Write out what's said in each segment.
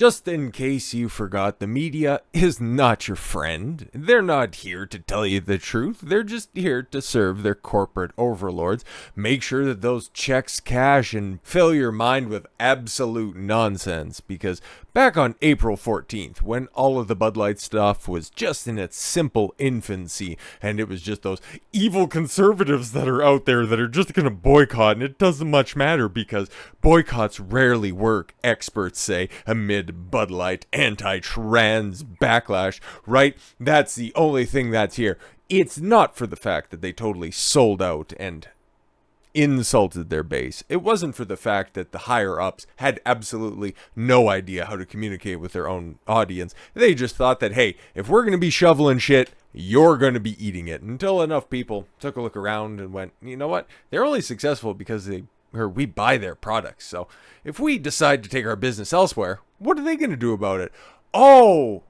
Just in case you forgot, the media is not your friend. They're not here to tell you the truth. They're just here to serve their corporate overlords. Make sure that those checks cash and fill your mind with absolute nonsense. Because back on April 14th, when all of the Bud Light stuff was just in its simple infancy, and it was just those evil conservatives that are out there that are just going to boycott, and it doesn't much matter because boycotts rarely work, experts say, amid Bud Light anti-trans backlash, right? That's the only thing that's here. It's not for the fact that they totally sold out and insulted their base. It wasn't for the fact that the higher-ups had absolutely no idea how to communicate with their own audience. They just thought that, hey, if we're going to be shoveling shit, you're going to be eating it. Until enough people took a look around and went, you know what? They're only successful because we buy their products. So if we decide to take our business elsewhere, what are they going to do about it? Oh,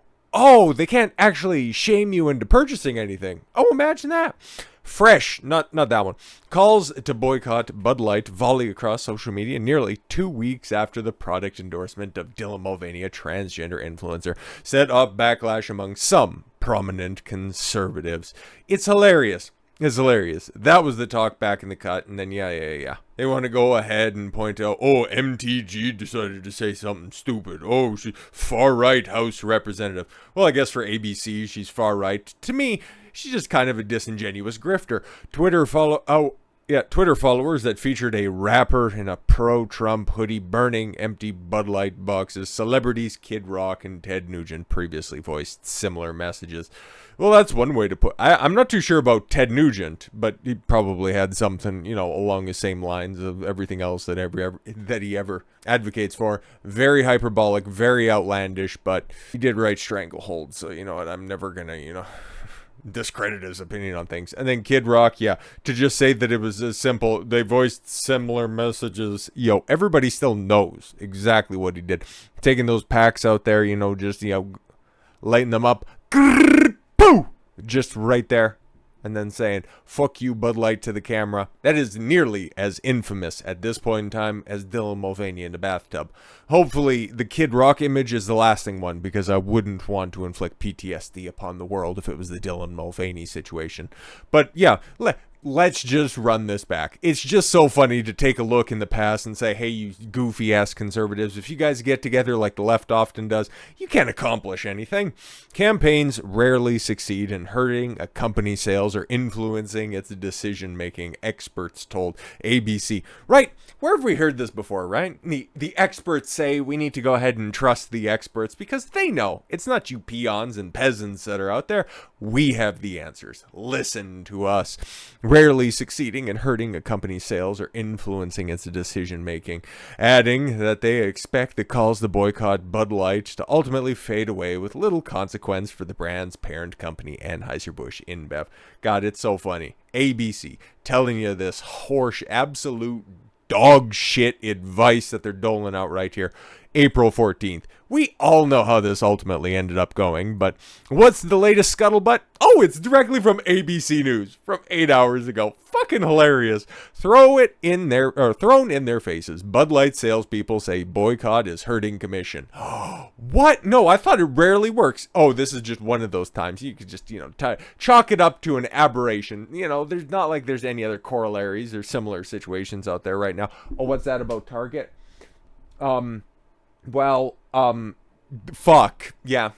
they can't actually shame you into purchasing anything. Oh, imagine that. Fresh, not that one. Calls to boycott Bud Light volley across social media nearly 2 weeks after the product endorsement of Dylan Mulvaney, a transgender influencer, set off backlash among some prominent conservatives. It's hilarious. It's hilarious. That was the talk back in the cut, and then yeah. They want to go ahead and point out, oh, MTG decided to say something stupid. Oh, she's far-right House representative. Well, I guess for ABC, she's far-right. To me, she's just kind of a disingenuous grifter. Twitter followers that featured a rapper in a pro-Trump hoodie burning empty Bud Light boxes. Celebrities Kid Rock and Ted Nugent previously voiced similar messages. Well, that's one way to put. I'm not too sure about Ted Nugent, but he probably had something, along the same lines of everything else that he ever advocates for. Very hyperbolic, very outlandish, but he did write Stranglehold, so you know what? I'm never gonna, discredit his opinion on things. And then Kid Rock, to just say that it was as simple, they voiced similar messages. Everybody still knows exactly what he did. Taking those packs out there, just lighting them up. Boo! Just right there. And then saying, fuck you, Bud Light, to the camera. That is nearly as infamous at this point in time as Dylan Mulvaney in the bathtub. Hopefully, the Kid Rock image is the lasting one, because I wouldn't want to inflict PTSD upon the world if it was the Dylan Mulvaney situation. But let's just run this back. It's just so funny to take a look in the past and say, hey, you goofy-ass conservatives, if you guys get together like the left often does, you can't accomplish anything. Campaigns rarely succeed in hurting a company's sales or influencing its decision-making, experts told ABC. Right? Where have we heard this before, right? The experts say we need to go ahead and trust the experts because they know. It's not you peons and peasants that are out there. We have the answers. Listen to us. Rarely succeeding in hurting a company's sales or influencing its decision-making, adding that they expect the calls to boycott Bud Light to ultimately fade away with little consequence for the brand's parent company, Anheuser Busch InBev. God, it's so funny. ABC telling you this absolute dog shit advice that they're doling out right here. April 14th. We all know how this ultimately ended up going, but what's the latest scuttlebutt? Oh, it's directly from ABC News from 8 hours ago. Fucking hilarious. Thrown in their faces. Bud Light salespeople say boycott is hurting commission. What? No, I thought it rarely works. Oh, this is just one of those times. You could just, chalk it up to an aberration. There's not like there's any other corollaries or similar situations out there right now. Oh, what's that about Target? Fuck. Yeah.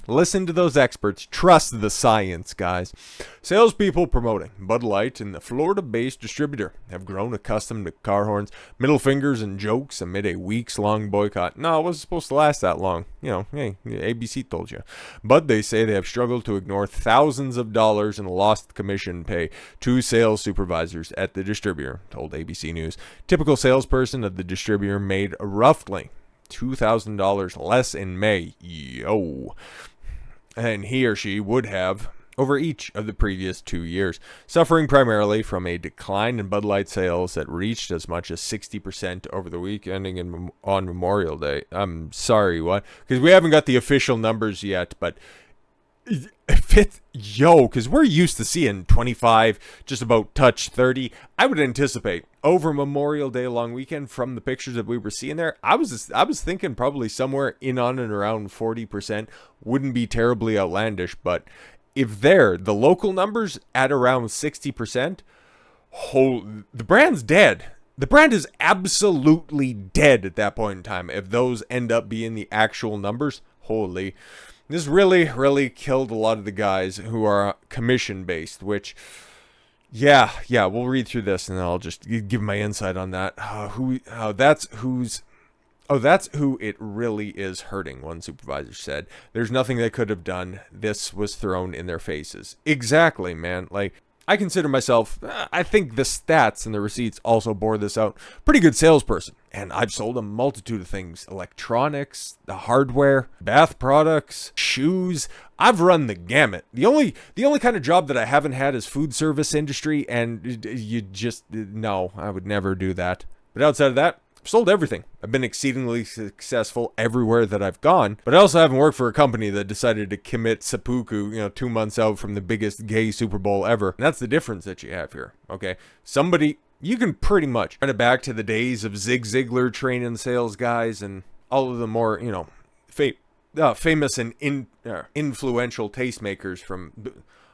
Listen to those experts. Trust the science, guys. Salespeople promoting Bud Light and the Florida-based distributor have grown accustomed to car horns, middle fingers, and jokes amid a weeks-long boycott. No, it wasn't supposed to last that long. Hey, ABC told you. But they say they have struggled to ignore thousands of dollars in lost commission pay to sales supervisors at the distributor, told ABC News. Typical salesperson of the distributor made roughly $2,000 less in May. And he or she would have over each of the previous 2 years, suffering primarily from a decline in Bud Light sales that reached as much as 60% over the week ending on Memorial Day. I'm sorry, what? Because we haven't got the official numbers yet, but because we're used to seeing 25, just about touch 30. I would anticipate over Memorial Day long weekend from the pictures that we were seeing there. I was thinking probably somewhere in on and around 40%. Wouldn't be terribly outlandish, but if the local numbers at around 60%, the brand's dead. The brand is absolutely dead at that point in time. If those end up being the actual numbers, holy. This really, really killed a lot of the guys who are commission-based, which, yeah, we'll read through this and I'll just give my insight on that. That's who it really is hurting, one supervisor said. There's nothing they could have done. This was thrown in their faces. Exactly, man. Like, I consider myself, I think the stats and the receipts also bore this out, pretty good salesperson. And I've sold a multitude of things. Electronics, the hardware, bath products, shoes. I've run the gamut. The only kind of job that I haven't had is food service industry, and no, I would never do that. But outside of that, I've sold everything. I've been exceedingly successful everywhere that I've gone, but I also haven't worked for a company that decided to commit seppuku, 2 months out from the biggest gay Super Bowl ever. And that's the difference that you have here, okay? You can pretty much run it back to the days of Zig Ziglar training sales guys and all of the more, famous and influential tastemakers from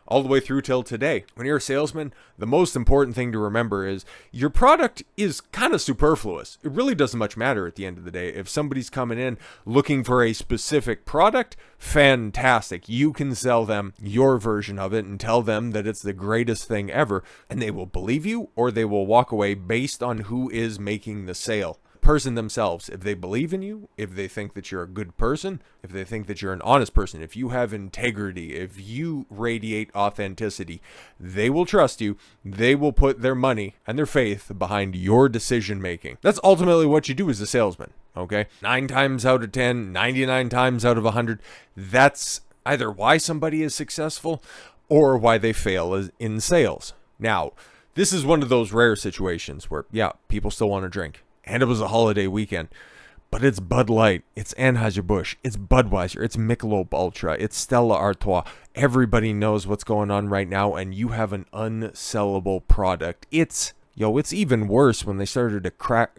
all the way through till today. When you're a salesman, the most important thing to remember is your product is kind of superfluous. It really doesn't much matter at the end of the day. If somebody's coming in looking for a specific product, fantastic. You can sell them your version of it and tell them that it's the greatest thing ever, and they will believe you or they will walk away based on who is making the sale. Person themselves. If they believe in you, if they think that you're a good person, if they think that you're an honest person, if you have integrity, if you radiate authenticity, they will trust you. They will put their money and their faith behind your decision making. That's ultimately what you do as a salesman, okay? 9 times out of 10, 99 times out of 100, that's either why somebody is successful or why they fail in sales. Now, this is one of those rare situations where, people still want to drink. And it was a holiday weekend. But it's Bud Light, it's Anheuser Busch, it's Budweiser, it's Michelob Ultra, it's Stella Artois. Everybody knows what's going on right now, and you have an unsellable product. It's even worse when they started to crack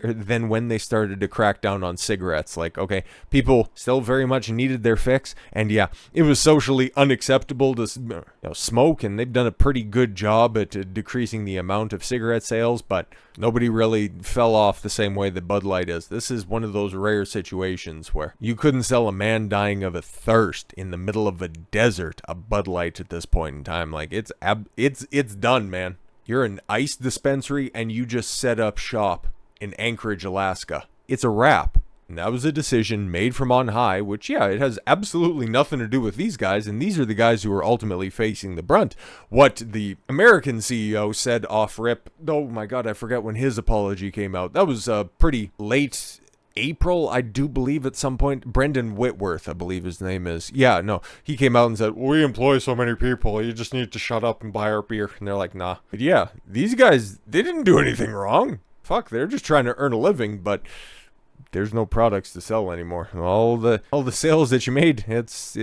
down on cigarettes. Like, okay, people still very much needed their fix, and it was socially unacceptable to smoke, and they've done a pretty good job at decreasing the amount of cigarette sales, but nobody really fell off the same way that Bud Light is. This is one of those rare situations where you couldn't sell a man dying of a thirst in the middle of a desert a Bud Light at this point in time. Like, it's done, man. You're an ice dispensary and you just set up shop in Anchorage, Alaska. It's a wrap. And that was a decision made from on high, which, it has absolutely nothing to do with these guys. And these are the guys who are ultimately facing the brunt. What the American CEO said off rip, oh my God, I forget when his apology came out. That was pretty late April, I do believe, at some point. Brendan Whitworth, I believe his name is. He came out and said, we employ so many people, you just need to shut up and buy our beer. And they're like, nah. But these guys, they didn't do anything wrong. Fuck, they're just trying to earn a living, but there's no products to sell anymore. All the sales that you made, it's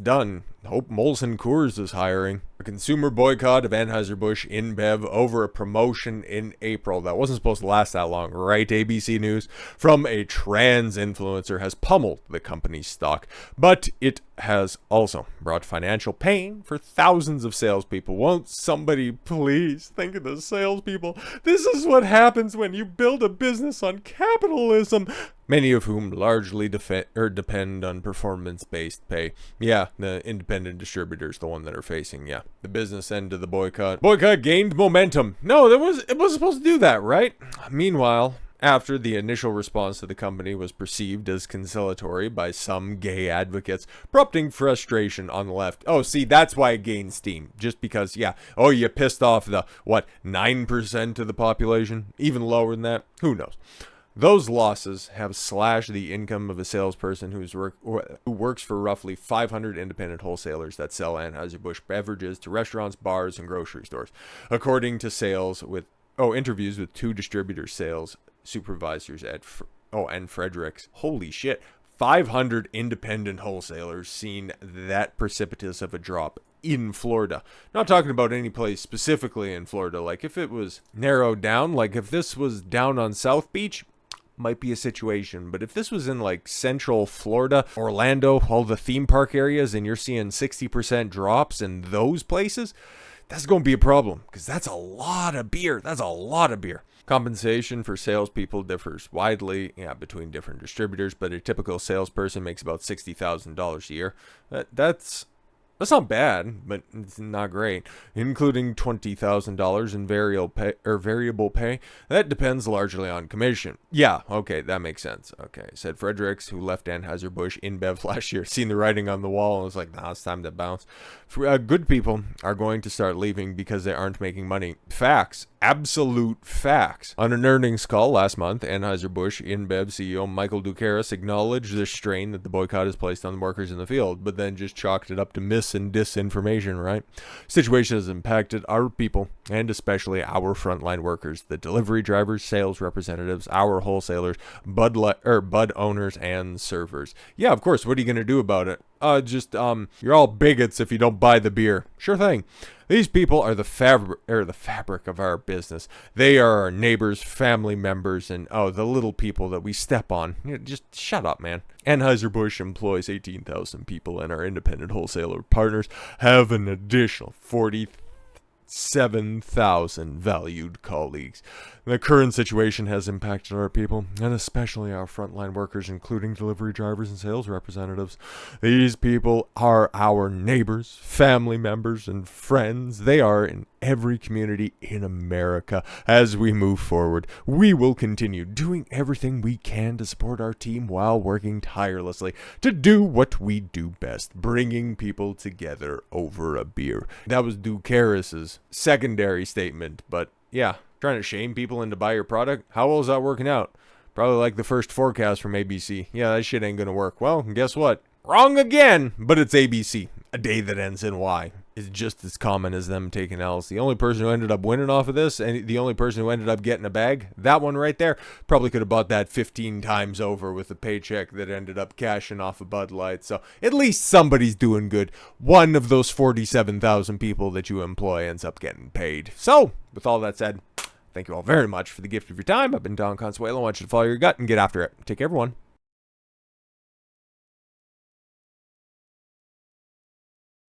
done. Hope Molson Coors is hiring. A consumer boycott of Anheuser Busch InBev over a promotion in April. That wasn't supposed to last that long, right? ABC News from a trans influencer has pummeled the company's stock, but it has also brought financial pain for thousands of salespeople. Won't somebody please think of the salespeople? This is what happens when you build a business on capitalism, many of whom largely depend on performance-based pay. The independent distributors, the one that are facing, the business end of the boycott. Boycott gained momentum. No, it was supposed to do that, right? Meanwhile, after the initial response to the company was perceived as conciliatory by some gay advocates, prompting frustration on the left. Oh, see, that's why it gained steam. Just because, you pissed off the, 9% of the population? Even lower than that? Who knows? Those losses have slashed the income of a salesperson who works for roughly 500 independent wholesalers that sell Anheuser-Busch beverages to restaurants, bars, and grocery stores, according to interviews with 2 distributor sales supervisors and Fredericks. Holy shit. 500 independent wholesalers seen that precipitous of a drop. in Florida. Not talking about any place specifically in Florida. Like if it was narrowed down, like if this was down on South Beach, might be a situation. But if this was in like central Florida, Orlando, all the theme park areas, and you're seeing 60% drops in those places, that's going to be a problem, because that's a lot of beer. That's a lot of beer. Compensation for salespeople differs widely between different distributors, but a typical salesperson makes about $60,000 a year. That's not bad, but it's not great, including $20,000 in variable pay. That depends largely on commission. Yeah, okay, that makes sense. Okay, said Fredericks, who left Anheuser Busch InBev last year, seen the writing on the wall and was like, nah, it's time to bounce. Good people are going to start leaving because they aren't making money. Facts. Absolute facts. On an earnings call last month, Anheuser Busch InBev CEO Michael Ducaris acknowledged the strain that the boycott has placed on the workers in the field, but then just chalked it up to mis and disinformation, right? Situation has impacted our people, and especially our frontline workers, the delivery drivers, sales representatives, our wholesalers, Bud owners, and servers. Yeah, of course. What are you going to do about it? You're all bigots if you don't buy the beer. Sure thing. These people are the fabric of our business. They are our neighbors, family members, and the little people that we step on. Just shut up, man. Anheuser-Busch employs 18,000 people, and our independent wholesaler partners have an additional 47,000 valued colleagues. The current situation has impacted our people, and especially our frontline workers, including delivery drivers and sales representatives. These people are our neighbors, family members, and friends. They are in every community in America. As we move forward, we will continue doing everything we can to support our team while working tirelessly to do what we do best, bringing people together over a beer. That was Ducaris's secondary statement, but yeah, trying to shame people into buy your product? How well is that working out? Probably like the first forecast from ABC. Yeah, that shit ain't gonna work. Well, guess what? Wrong again! But it's ABC. A day that ends in Y is just as common as them taking L's. The only person who ended up winning off of this, and the only person who ended up getting a bag, that one right there, probably could have bought that 15 times over with a paycheck that ended up cashing off a Bud Light. So at least somebody's doing good. One of those 47,000 people that you employ ends up getting paid. So, with all that said, thank you all very much for the gift of your time. I've been Don Consuelo. I want you to follow your gut and get after it. Take care, everyone.